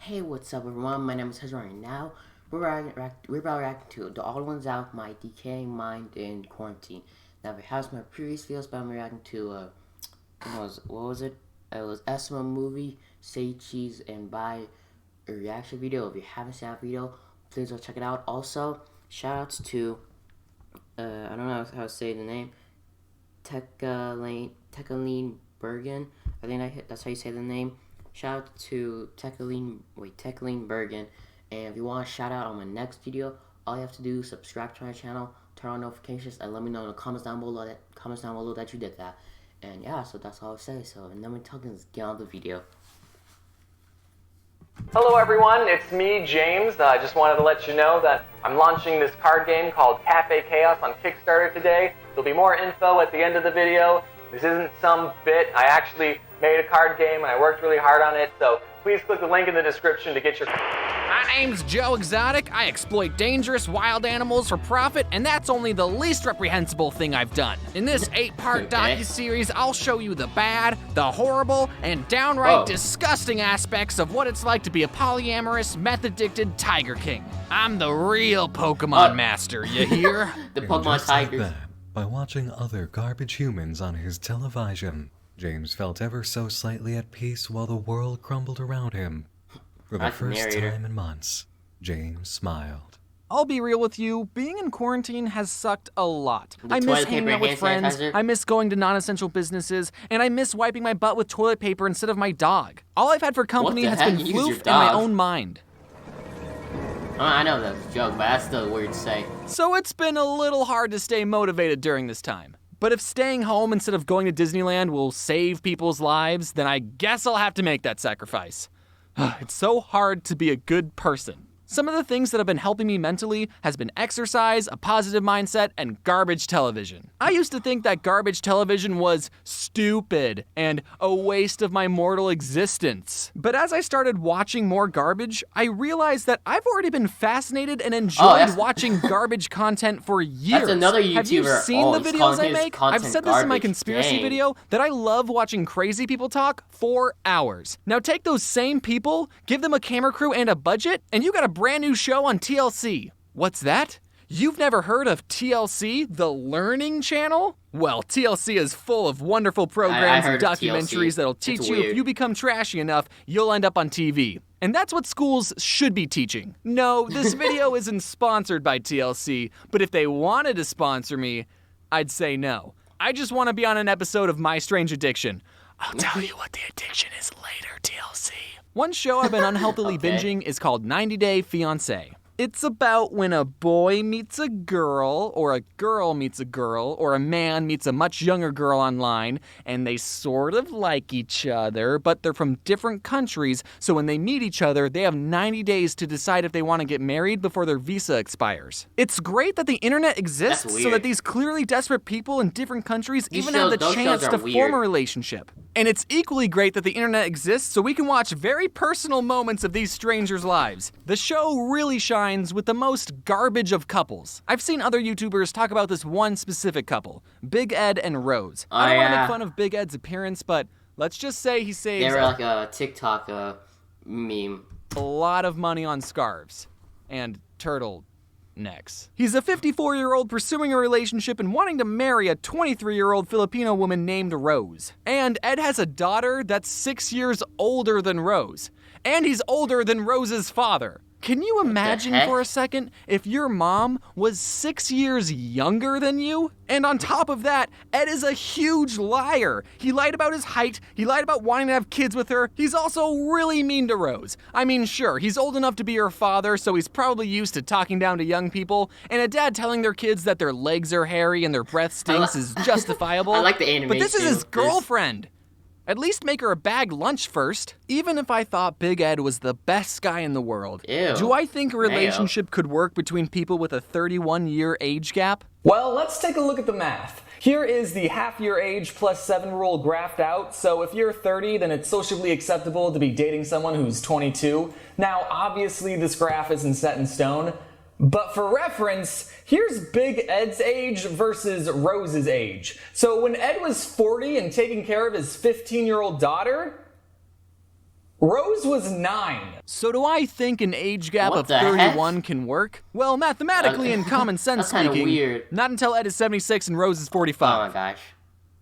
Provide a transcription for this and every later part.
Hey, what's up, everyone? My name is Hezron, and now we're about reacting to TheOdd1sOut, my Decaying Mind in Quarantine. Now, if it has my previous videos, but I'm reacting to, what was it? It was Esma movie, Say Cheese, and Buy a reaction video. If you haven't seen that video, please go check it out. Also, shoutouts to, I don't know how to say the name, Decaying Bergen. I think that's how you say the name. Shout out to Techlean Bergen. And if you want a shout out on my next video, all you have to do is subscribe to my channel, turn on notifications, and let me know in the comments down below that you did that. And yeah, so that's all I'll say. So and then we're talking, let's get on the video. Hello everyone, it's me, James. I just wanted to let you know that I'm launching this card game called Cafe Chaos on Kickstarter today. There'll be more info at the end of the video. This isn't some bit. I actually made a card game and I worked really hard on it, so please click the link in the description to get your... My name's Joe Exotic. I exploit dangerous wild animals for profit, and that's only the least reprehensible thing I've done. In this 8-part docuseries, I'll show you the bad, the horrible, and downright disgusting aspects of what it's like to be a polyamorous, meth-addicted Tiger King. I'm the real Pokemon master, you hear? The Pokemon Tigers. By watching other garbage humans on his television, James felt ever so slightly at peace while the world crumbled around him. For the first time in months, James smiled. I'll be real with you, being in quarantine has sucked a lot. I miss hanging out with friends, I miss going to non-essential businesses, and I miss wiping my butt with toilet paper instead of my dog. All I've had for company has been floof and my own mind. I know that's a joke, but that's still weird to say. So it's been a little hard to stay motivated during this time. But if staying home instead of going to Disneyland will save people's lives, then I guess I'll have to make that sacrifice. It's so hard to be a good person. Some of the things that have been helping me mentally has been exercise, a positive mindset, and garbage television. I used to think that garbage television was stupid and a waste of my mortal existence. But as I started watching more garbage, I realized that I've already been fascinated and enjoyed watching garbage content for years. That's another YouTuber. Have you seen the videos I make? I've said this in my conspiracy video that I love watching crazy people talk for hours. Now take those same people, give them a camera crew and a budget, and you got a brand new show on TLC. What's that? You've never heard of TLC, the Learning Channel? Well, TLC is full of wonderful programs and documentaries that'll teach you if you become trashy enough, you'll end up on TV. And that's what schools should be teaching. No, this video isn't sponsored by TLC, but if they wanted to sponsor me, I'd say no. I just want to be on an episode of My Strange Addiction. I'll tell you what the addiction is later, TLC. One show I've been unhealthily binging is called 90 Day Fiancé. It's about when a boy meets a girl meets a girl, or a man meets a much younger girl online, and they sort of like each other, but they're from different countries, so when they meet each other, they have 90 days to decide if they want to get married before their visa expires. It's great that the internet exists so that these clearly desperate people in different countries even have the chance to form a relationship. And it's equally great that the internet exists so we can watch very personal moments of these strangers' lives. The show really shines with the most garbage of couples. I've seen other YouTubers talk about this one specific couple, Big Ed and Rose. I don't want to make fun of Big Ed's appearance, but let's just say he saves they were like a TikTok meme. A lot of money on scarves and turtle necks. He's a 54-year-old pursuing a relationship and wanting to marry a 23-year-old Filipino woman named Rose. And Ed has a daughter that's 6 years older than Rose. And he's older than Rose's father. Can you imagine for a second if your mom was 6 years younger than you? And on top of that, Ed is a huge liar. He lied about his height, he lied about wanting to have kids with her, he's also really mean to Rose. I mean, sure, he's old enough to be her father, so he's probably used to talking down to young people, and a dad telling their kids that their legs are hairy and their breath stinks is justifiable. I like the animation. But this is his girlfriend. At least make her a bag lunch first. Even if I thought Big Ed was the best guy in the world, do I think a relationship could work between people with a 31-year age gap? Well, let's take a look at the math. Here is the half-year age plus 7 rule graphed out. So if you're 30, then it's socially acceptable to be dating someone who's 22. Now, obviously, this graph isn't set in stone. But for reference, here's Big Ed's age versus Rose's age. So when Ed was 40 and taking care of his 15-year-old daughter, Rose was 9. So do I think an age gap What of the 31 heck? can work? Well, mathematically and common sense That's kinda speaking, weird. not until Ed is 76 and Rose is 45. Oh my gosh.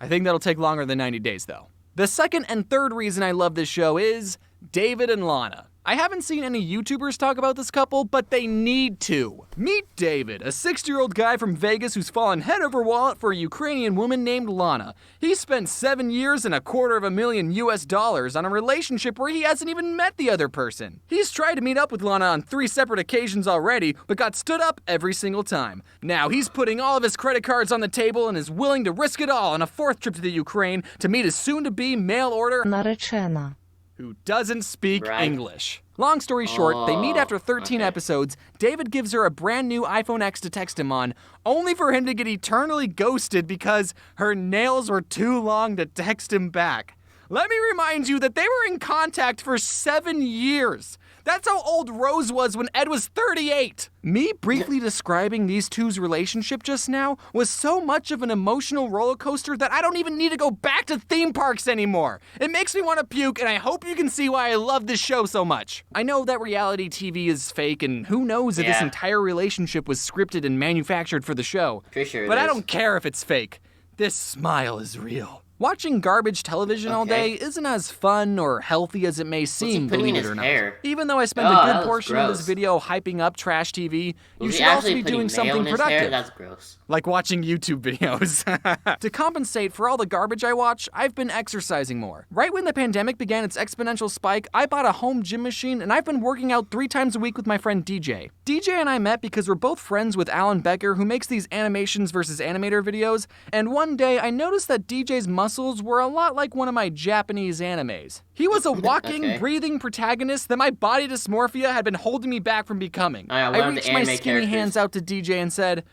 I think that'll take longer than 90 days, though. The second and third reason I love this show is David and Lana. I haven't seen any YouTubers talk about this couple, but they need to. Meet David, a 60-year-old guy from Vegas who's fallen head over wallet for a Ukrainian woman named Lana. He spent 7 years and $250,000 on a relationship where he hasn't even met the other person. He's tried to meet up with Lana on 3 separate occasions already, but got stood up every single time. Now he's putting all of his credit cards on the table and is willing to risk it all on a 4th trip to the Ukraine to meet his soon-to-be mail-order наречена. who doesn't speak English. Long story short, they meet after 13 episodes. David gives her a brand new iPhone X to text him on, only for him to get eternally ghosted because her nails were too long to text him back. Let me remind you that they were in contact for 7 years. That's how old Rose was when Ed was 38. Me briefly describing these two's relationship just now was so much of an emotional roller coaster that I don't even need to go back to theme parks anymore. It makes me want to puke, and I hope you can see why I love this show so much. I know that reality TV is fake, and who knows if this entire relationship was scripted and manufactured for the show. Pretty sure it But I is. don't care if it's fake. This smile is real. Watching garbage television all day isn't as fun or healthy as it may seem, putting in believe it his or not. hair? Even though I spend Oh, a that good looks portion of this gross. video hyping up trash TV, you Was he should also actually be putting doing mayo something in his productive. hair? That's gross. Like watching YouTube videos. To compensate for all the garbage I watch, I've been exercising more. Right when the pandemic began its exponential spike, I bought a home gym machine and I've been working out 3 times a week with my friend DJ. DJ and I met because we're both friends with Alan Becker, who makes these animations versus animator videos, and one day I noticed that DJ's muscles were a lot like one of my Japanese animes. He was a walking, breathing protagonist that my body dysmorphia had been holding me back from becoming. one I of the reached my anime skinny characters. hands out to DJ and said,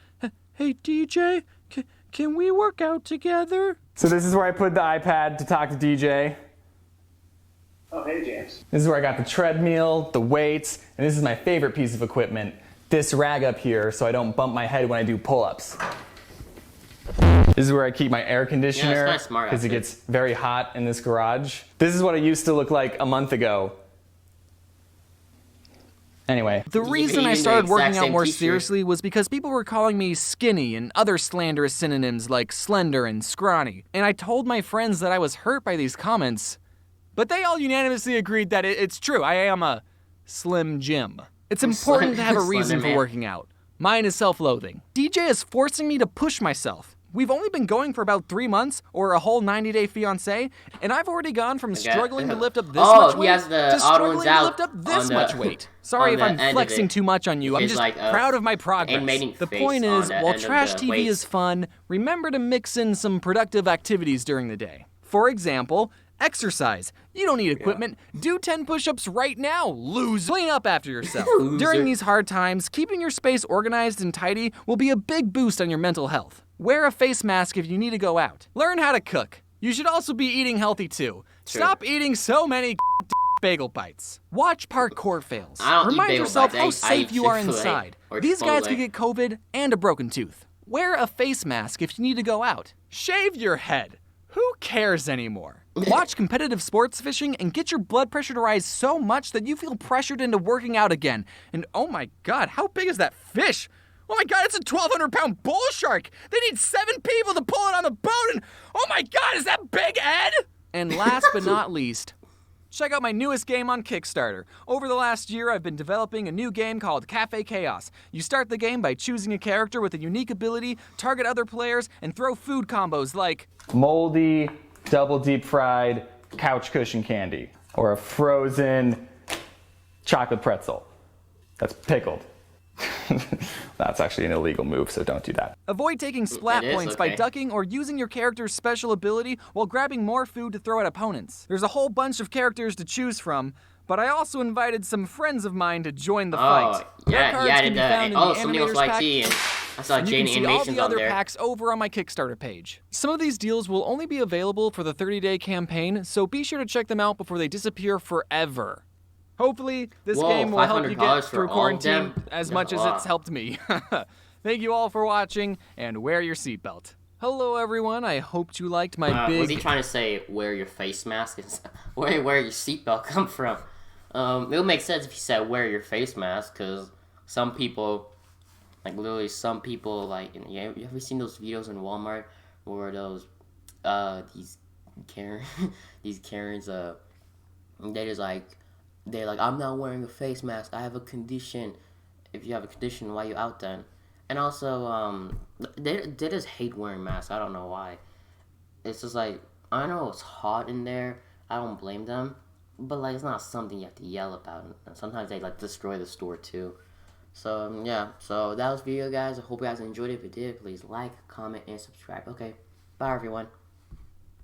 "Hey DJ, can we work out together?" So this is where I put the iPad to talk to DJ. Oh, hey, James. This is where I got the treadmill, the weights, and this is my favorite piece of equipment, this rag up here so I don't bump my head when I do pull-ups. This is where I keep my air conditioner kinda smart because it outfit. gets very hot in this garage. This is what it used to look like a month ago. Anyway. The reason I even the started working exact out same more t-shirt. seriously was because people were calling me skinny and other slanderous synonyms like slender and scrawny. And I told my friends that I was hurt by these comments, but they all unanimously agreed that it's true. I am a Slim Jim. It's important to have a reason Slender for man. working out. Mine is self-loathing. DJ is forcing me to push myself. We've only been going for about 3 months, or a whole 90-day fiancé, and I've already gone from struggling to lift up this much he weight has the to Odd struggling Ones to Out lift up this on the- much weight. Sorry on if the I'm end of flexing it. too much on you. I'm It's just like, proud of my progress. animating The face point on is, the while end of trash the TV weight. is fun, remember to mix in some productive activities during the day. For example, exercise. You don't need equipment. Do 10 push-ups right now, loser. Clean up after yourself. During these hard times, keeping your space organized and tidy will be a big boost on your mental health. Wear a face mask if you need to go out. Learn how to cook. You should also be eating healthy too. Stop eating so many bagel bites. Watch parkour fails. I don't eat Remind bagel yourself bites. how I safe eat you are Chick-fil-A inside. or These guys Chipotle. could get COVID and a broken tooth. Wear a face mask if you need to go out. Shave your head. Who cares anymore? Watch competitive sports fishing and get your blood pressure to rise so much that you feel pressured into working out again. And oh my god, how big is that fish? Oh my god, it's a 1,200-pound bull shark! They need 7 people to pull it on the boat, and oh my god, is that Big Ed? And last but not least, check out my newest game on Kickstarter. Over the last year, I've been developing a new game called Cafe Chaos. You start the game by choosing a character with a unique ability, target other players, and throw food combos like Moldy, double deep fried couch cushion candy, or a frozen chocolate pretzel that's pickled. That's actually an illegal move, so don't do that. avoid taking splat It is, points by okay. ducking or using your character's special ability while grabbing more food to throw at opponents. There's a whole bunch of characters to choose from, but I also invited some friends of mine to join the fight. Their yeah, cards yeah, can be found in the something else animators like pack. tea, and I saw And you Jane can see all animations the on other there. packs over on my Kickstarter page. Some of these deals will only be available for the 30-day campaign, so be sure to check them out before they disappear forever. Hopefully, this Whoa, game will help you $500 get for through all of quarantine them? as That's much a as lot. it's helped me. Thank you all for watching, and wear your seatbelt. Hello, everyone. I hoped you liked my big... Was he trying to say wear your face mask? Where your seatbelt come from? It would make sense if he said wear your face mask, because some people, like literally some people, like, you ever seen those videos in Walmart where those, these Karens, they're like, I'm not wearing a face mask, I have a condition. If you have a condition, why you out then? And also, they just hate wearing masks. I don't know why. It's just like, I know it's hot in there. I don't blame them. But, like, it's not something you have to yell about. And sometimes they, like, destroy the store, too. So, yeah. So, that was the video, guys. I hope you guys enjoyed it. If you did, please like, comment, and subscribe. Okay. Bye, everyone.